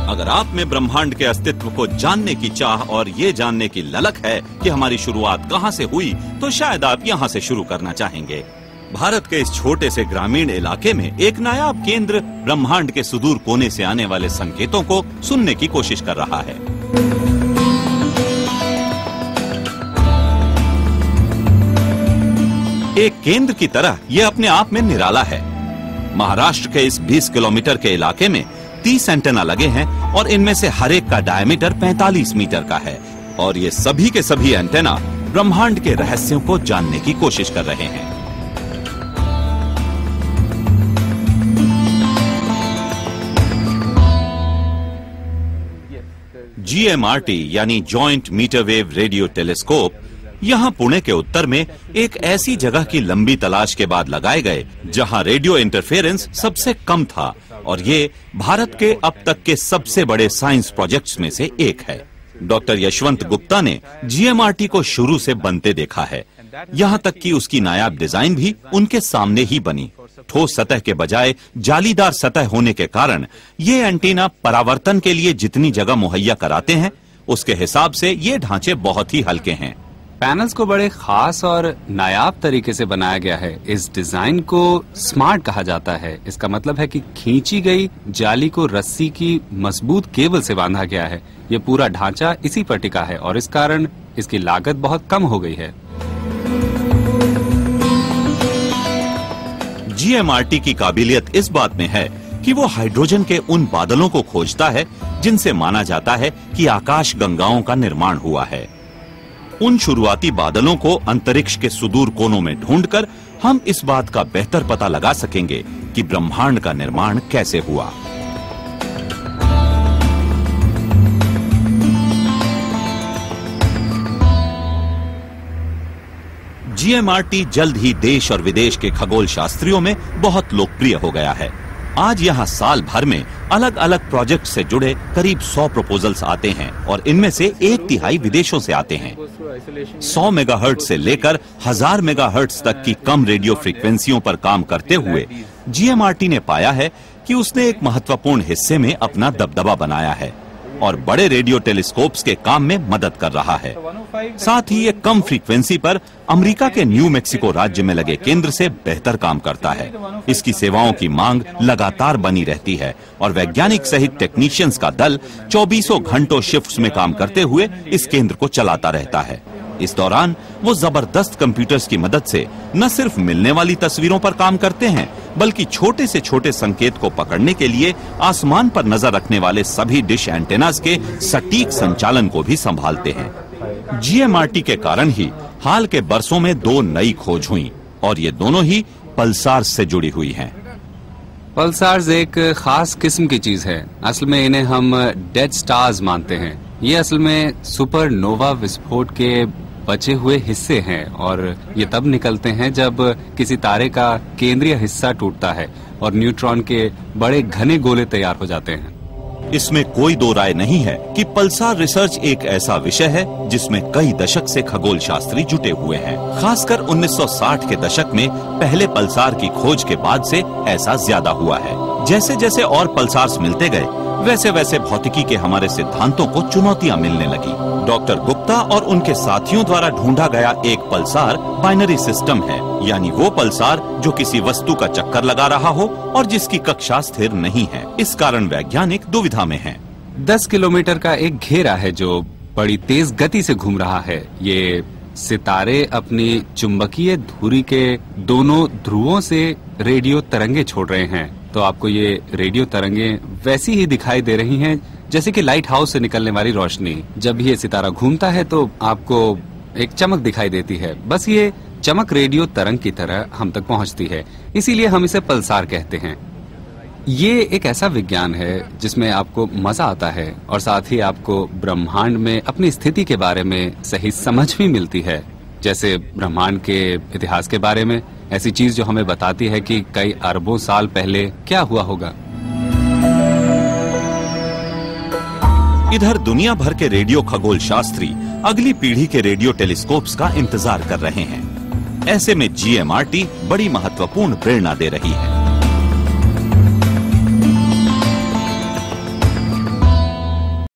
अगर आप में ब्रह्मांड के अस्तित्व को जानने की चाह और ये जानने की ललक है कि हमारी शुरुआत कहां से हुई, तो शायद आप यहां से शुरू करना चाहेंगे। भारत के इस छोटे से ग्रामीण इलाके में एक नायाब केंद्र ब्रह्मांड के सुदूर कोने से आने वाले संकेतों को सुनने की कोशिश कर रहा है। एक केंद्र की तरह यह अपने आप में निराला है। महाराष्ट्र के इस 20 किलोमीटर के इलाके में 30 एंटेना लगे हैं और इनमें से हर एक का डायमीटर 45 मीटर का है और ये सभी के सभी एंटेना ब्रह्मांड के रहस्यों को जानने की कोशिश कर रहे हैं। GMRT यानी joint metre wave radio telescope यहाँ पुणे के उत्तर में एक ऐसी जगह की लंबी तलाश के बाद लगाए गए जहाँ रेडियो इंटरफेरेंस सबसे कम था और ये भारत के अब तक के सबसे बड़े साइंस प्रोजेक्ट्स में से एक है। डॉक्टर यशवंत गुप्ता ने GMRT को शुरू से बनते देखा है। यहाँ तक कि उसकी नायाब डिजाइन भी उनके सामने ही बनी। ठोस सतह के बजाय जालीदार सतह होने के कारण ये एंटीना परावर्तन के लिए जितनी जगह मुहैया कराते हैं, उसके हिसाब से ये ढांचे बहुत ही हल्के हैं। पैनल्स को बड़े खास और नायाब तरीके से बनाया गया है। इस डिजाइन को स्मार्ट कहा जाता है। इसका मतलब है कि खींची गई जाली को रस्सी की मजबूत केबल से बांधा गया है। ये पूरा ढांचा इसी पर टिका है और इस कारण इसकी लागत बहुत कम हो गई है। GMRT की काबिलियत इस बात में है कि वो हाइड्रोजन के उन बादलों को खोजता है जिनसे माना जाता है कि आकाश गंगाओं का निर्माण हुआ है। उन शुरुआती बादलों को अंतरिक्ष के सुदूर कोनों में ढूंढकर हम इस बात का बेहतर पता लगा सकेंगे कि ब्रह्मांड का निर्माण कैसे हुआ। GMRT जल्द ही देश और विदेश के खगोल शास्त्रियों में बहुत लोकप्रिय हो गया है। आज यहाँ साल भर में अलग अलग प्रोजेक्ट से जुड़े करीब 100 प्रपोजल्स आते हैं और इनमें से 1/3 विदेशों से आते हैं। 100 मेगाहर्ट्ज से लेकर 1000 मेगाहर्ट्ज तक की कम रेडियो फ्रीक्वेंसियों पर काम करते हुए GMRT ने पाया है कि उसने एक महत्वपूर्ण हिस्से में अपना दबदबा बनाया है और बड़े रेडियो टेलीस्कोप्स के काम में मदद कर रहा है। साथ ही ये कम फ्रीक्वेंसी पर अमेरिका के न्यू मैक्सिको राज्य में लगे केंद्र से बेहतर काम करता है। इसकी सेवाओं की मांग लगातार बनी रहती है और वैज्ञानिक सहित टेक्नीशियंस का दल 24 घंटों शिफ्ट्स में काम करते हुए इस केंद्र को चलाता रहता है। इस दौरान वो जबरदस्त कंप्यूटर्स की मदद से न सिर्फ मिलने वाली तस्वीरों पर काम करते हैं, बल्कि छोटे से छोटे संकेत को पकड़ने के लिए आसमान पर नजर रखने वाले सभी डिश एंटेनास के सटीक संचालन को भी संभालते हैं। GMRT के कारण ही हाल के बरसों में 2 नई खोज हुई और ये दोनों ही पल्सार्स से जुड़ी हुई हैं। पल्सार्स एक खास किस्म की चीज है। असल में इन्हें हम डेड स्टार्स मानते हैं। ये असल में सुपरनोवा विस्फोट के बचे हुए हिस्से हैं और ये तब निकलते हैं जब किसी तारे का केंद्रीय हिस्सा टूटता है और न्यूट्रॉन के बड़े घने गोले तैयार हो जाते हैं। इसमें कोई दो राय नहीं है कि पल्सार रिसर्च एक ऐसा विषय है जिसमें कई दशक से खगोल शास्त्री जुटे हुए हैं। खासकर 1960 के दशक में पहले पल्सार की खोज के बाद से ऐसा ज्यादा हुआ है। जैसे जैसे और पल्सार्स मिलते गए, वैसे वैसे भौतिकी के हमारे सिद्धांतों को चुनौतियां मिलने लगी। डॉक्टर गुप्ता और उनके साथियों द्वारा ढूंढा गया एक पल्सार बाइनरी सिस्टम है, यानी वो पल्सार जो किसी वस्तु का चक्कर लगा रहा हो और जिसकी कक्षा स्थिर नहीं है। इस कारण वैज्ञानिक दुविधा में हैं। 10 किलोमीटर का एक घेरा है जो बड़ी तेज गति से घूम रहा है। ये सितारे अपनी चुंबकीय धुरी के दोनों ध्रुवों से रेडियो तरंगे छोड़ रहे हैं। तो आपको ये रेडियो तरंगे वैसी ही दिखाई दे रही हैं जैसे कि लाइट हाउस से निकलने वाली रोशनी। जब ये सितारा घूमता है तो आपको एक चमक दिखाई देती है। बस ये चमक रेडियो तरंग की तरह हम तक पहुंचती है, इसीलिए हम इसे पल्सार कहते हैं। ये एक ऐसा विज्ञान है जिसमें आपको मजा आता है और साथ ही आपको ब्रह्मांड में अपनी स्थिति के बारे में सही समझ भी मिलती है। जैसे ब्रह्मांड के इतिहास के बारे में ऐसी चीज जो हमें बताती है कि कई अरबों साल पहले क्या हुआ होगा। इधर दुनिया भर के रेडियो खगोल शास्त्री अगली पीढ़ी के रेडियो टेलीस्कोप्स का इंतजार कर रहे हैं। ऐसे में GMRT बड़ी महत्वपूर्ण प्रेरणा दे रही है।